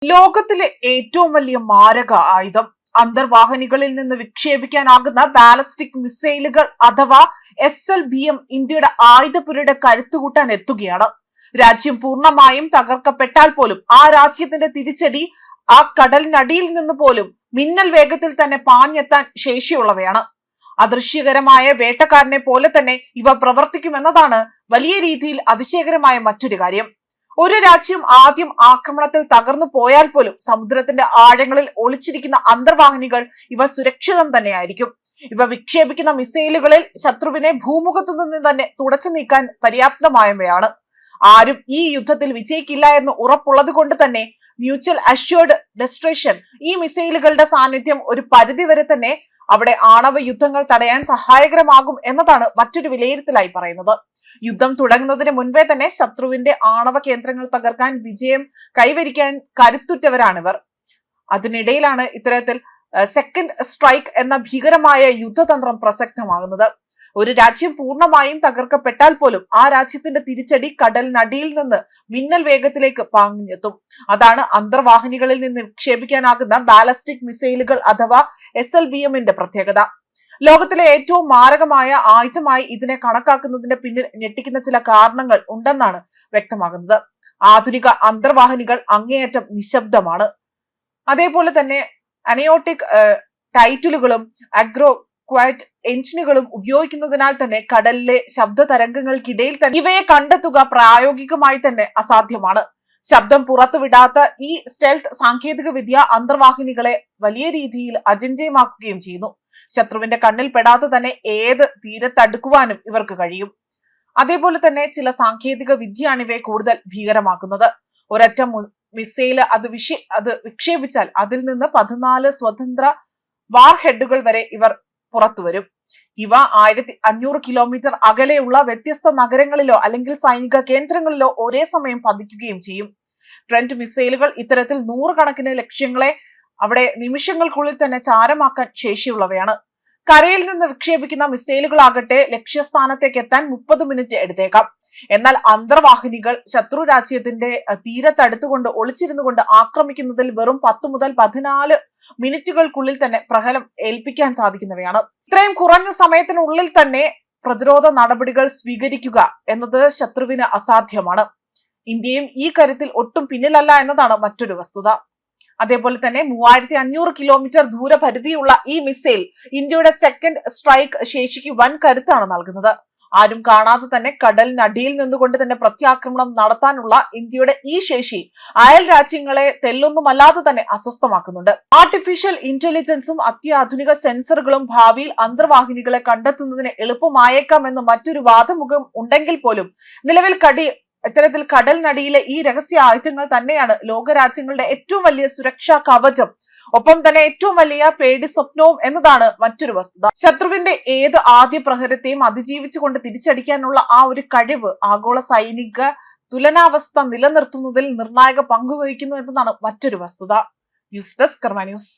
ലോകത്തിലെ ഏറ്റവും വലിയ മാരക ആയുധം അന്തർവാഹിനികളിൽ നിന്ന് വിക്ഷേപിക്കാനാകുന്ന ബാലിസ്റ്റിക് മിസൈലുകൾ അഥവാ SLBM ഇന്ത്യയുടെ ആയുധപുരയുടെ കരുത്തുകൂട്ടാൻ എത്തുകയാണ്. രാജ്യം പൂർണ്ണമായും തകർക്കപ്പെട്ടാൽ പോലും ആ രാജ്യത്തിന്റെ തിരിച്ചടി ആ കടലിനടിയിൽ നിന്ന് പോലും മിന്നൽ വേഗത്തിൽ തന്നെ പാഞ്ഞെത്താൻ ശേഷിയുള്ളവയാണ്. അദൃശ്യകരമായ വേട്ടക്കാരനെ പോലെ തന്നെ ഇവ പ്രവർത്തിക്കുമെന്നതാണ് വലിയ രീതിയിൽ അതിശയകരമായ മറ്റൊരു കാര്യം. ഒരു രാജ്യം ആദ്യം ആക്രമണത്തിൽ തകർന്നു പോയാൽ പോലും സമുദ്രത്തിന്റെ ആഴങ്ങളിൽ ഒളിച്ചിരിക്കുന്ന അന്തർവാഹിനികൾ ഇവ സുരക്ഷിതം തന്നെയായിരിക്കും. ഇവ വിക്ഷേപിക്കുന്ന മിസൈലുകളിൽ ശത്രുവിനെ ഭൂമുഖത്തു നിന്ന് തന്നെ തുടച്ചു നീക്കാൻ പര്യാപ്തമായവയാണ്. ആരും ഈ യുദ്ധത്തിൽ വിജയിക്കില്ല എന്ന് ഉറപ്പുള്ളത് കൊണ്ട് തന്നെ മ്യൂച്വൽ അഷ്യൂർഡ് ഡെസ്ട്രക്ഷൻ ഈ മിസൈലുകളുടെ സാന്നിധ്യം ഒരു പരിധിവരെ തന്നെ അവിടെ ആണവ യുദ്ധങ്ങൾ തടയാൻ സഹായകരമാകും എന്നതാണ് മറ്റൊരു വിലയിരുത്തലായി പറയുന്നത്. യുദ്ധം തുടങ്ങുന്നതിന് മുൻപേ തന്നെ ശത്രുവിന്റെ ആണവ കേന്ദ്രങ്ങൾ തകർക്കാൻ വിജയം കൈവരിക്കാൻ കരുത്തുറ്റവരാണിവർ. അതിനിടയിലാണ് ഇത്തരത്തിൽ സെക്കൻഡ് സ്ട്രൈക്ക് എന്ന ഭീകരമായ യുദ്ധതന്ത്രം പ്രസക്തമാകുന്നത്. ഒരു രാജ്യം പൂർണ്ണമായും തകർക്കപ്പെട്ടാൽ പോലും ആ രാജ്യത്തിന്റെ തിരിച്ചടി കടലിനടിയിൽ നിന്ന് മിന്നൽ വേഗത്തിലേക്ക് പാഞ്ഞെത്തും. അതാണ് അന്തർവാഹിനികളിൽ നിന്ന് വിക്ഷേപിക്കാനാകുന്ന ബാലിസ്റ്റിക് മിസൈലുകൾ അഥവാ SLBMന്റെ പ്രത്യേകത. ലോകത്തിലെ ഏറ്റവും മാരകമായ ആയുധമായി ഇതിനെ കണക്കാക്കുന്നതിന്റെ പിന്നിൽ ഞെട്ടിക്കുന്ന ചില കാരണങ്ങൾ ഉണ്ടെന്നാണ് വ്യക്തമാകുന്നത്. ആധുനിക അന്തർവാഹിനികൾ അങ്ങേയറ്റം നിശബ്ദമാണ്. അതേപോലെ തന്നെ അനയോട്ടിക് ടൈറ്റിലുകളും അഗ്രോ ക്വയറ്റ് എഞ്ചിനുകളും ഉപയോഗിക്കുന്നതിനാൽ തന്നെ കടലിലെ ശബ്ദ തരംഗങ്ങൾക്കിടയിൽ തന്നെ ഇവയെ കണ്ടെത്തുക പ്രായോഗികമായി തന്നെ അസാധ്യമാണ്. ശബ്ദം പുറത്തുവിടാത്ത ഈ സ്റ്റെൽത്ത് സാങ്കേതിക വിദ്യ അന്തർവാഹിനികളെ വലിയ രീതിയിൽ അജഞ്ചയമാക്കുകയും ചെയ്യുന്നു. ശത്രുവിന്റെ കണ്ണിൽ പെടാതെ തന്നെ ഏത് തീരത്തടുക്കുവാനും ഇവർക്ക് കഴിയും. അതേപോലെ തന്നെ ചില സാങ്കേതിക വിദ്യയാണ് ഇവയെ കൂടുതൽ ഭീകരമാക്കുന്നത്. ഒരൊറ്റ മിസൈല് അത് വിക്ഷേപിച്ചാൽ അതിൽ നിന്ന് 14 സ്വതന്ത്ര വാർ ഹെഡുകൾ വരെ ഇവർ പുറത്തുവരും. ഇവ 1500 കിലോമീറ്റർ അകലെയുള്ള വ്യത്യസ്ത നഗരങ്ങളിലോ അല്ലെങ്കിൽ സൈനിക കേന്ദ്രങ്ങളിലോ ഒരേ സമയം പതിക്കുകയും ചെയ്യും. ട്രെൻഡ് മിസൈലുകൾ ഇത്തരത്തിൽ 100 കണക്കിന് ലക്ഷ്യങ്ങളെ അവിടെ നിമിഷങ്ങൾക്കുള്ളിൽ തന്നെ ചാരമാക്കാൻ ശേഷിയുള്ളവയാണ്. കരയിൽ നിന്ന് വിക്ഷേപിക്കുന്ന മിസൈലുകളാകട്ടെ ലക്ഷ്യസ്ഥാനത്തേക്ക് എത്താൻ 30 മിനിറ്റ് എടുത്തേക്കാം. എന്നാൽ അന്തർവാഹിനികൾ ശത്രു രാജ്യത്തിന്റെ തീരത്തടുത്തുകൊണ്ട് ഒളിച്ചിരുന്നു കൊണ്ട് ആക്രമിക്കുന്നതിൽ വെറും 10 മുതൽ 14 മിനിറ്റുകൾക്കുള്ളിൽ തന്നെ പ്രഹരം ഏൽപ്പിക്കാൻ സാധിക്കുന്നവയാണ്. ഇത്രയും കുറഞ്ഞ സമയത്തിനുള്ളിൽ തന്നെ പ്രതിരോധ നടപടികൾ സ്വീകരിക്കുക എന്നത് ശത്രുവിന് അസാധ്യമാണ്. ഇന്ത്യയും ഈ കാര്യത്തിൽ ഒട്ടും പിന്നിലല്ല എന്നതാണ് മറ്റൊരു വസ്തുത. അതേപോലെ തന്നെ 3500 കിലോമീറ്റർ ദൂരപരിധിയുള്ള ഈ മിസൈൽ ഇന്ത്യയുടെ സെക്കൻഡ് സ്ട്രൈക്ക് ശേഷിക്ക് വൻ കരുത്താണ് നൽകുന്നത്. ആരും കാണാതെ തന്നെ കടലിനടിയിൽ നിന്നുകൊണ്ട് തന്നെ പ്രത്യാക്രമണം നടത്താനുള്ള ഇന്ത്യയുടെ ഈ ശേഷി അയൽ രാജ്യങ്ങളെ തെല്ലൊന്നുമല്ലാതെ തന്നെ അസ്വസ്ഥമാക്കുന്നുണ്ട്. ആർട്ടിഫിഷ്യൽ ഇന്റലിജൻസും അത്യാധുനിക സെൻസറുകളും ഭാവിയിൽ അന്തർവാഹിനികളെ കണ്ടെത്തുന്നതിന് എളുപ്പമായേക്കാം എന്ന് മറ്റൊരു വാദമുഖം ഉണ്ടെങ്കിൽ പോലും നിലവിൽ ഇത്തരത്തിൽ കടലിനടിയിലെ ഈ രഹസ്യ ആയുധങ്ങൾ തന്നെയാണ് ലോകരാജ്യങ്ങളുടെ ഏറ്റവും വലിയ സുരക്ഷാ കവചം, ഒപ്പം തന്നെ ഏറ്റവും വലിയ പേടി സ്വപ്നവും എന്നതാണ് മറ്റൊരു വസ്തുത. ശത്രുവിന്റെ ഏത് ആദ്യ പ്രഹരത്തെയും അതിജീവിച്ചുകൊണ്ട് തിരിച്ചടിക്കാനുള്ള ആ ഒരു കഴിവ് ആഗോള സൈനിക തുലനാവസ്ഥ നിലനിർത്തുന്നതിൽ നിർണായക പങ്കുവഹിക്കുന്നു എന്നതാണ് മറ്റൊരു വസ്തുത. ന്യൂസ് ഡെസ്ക് കർമ്മ ന്യൂസ്.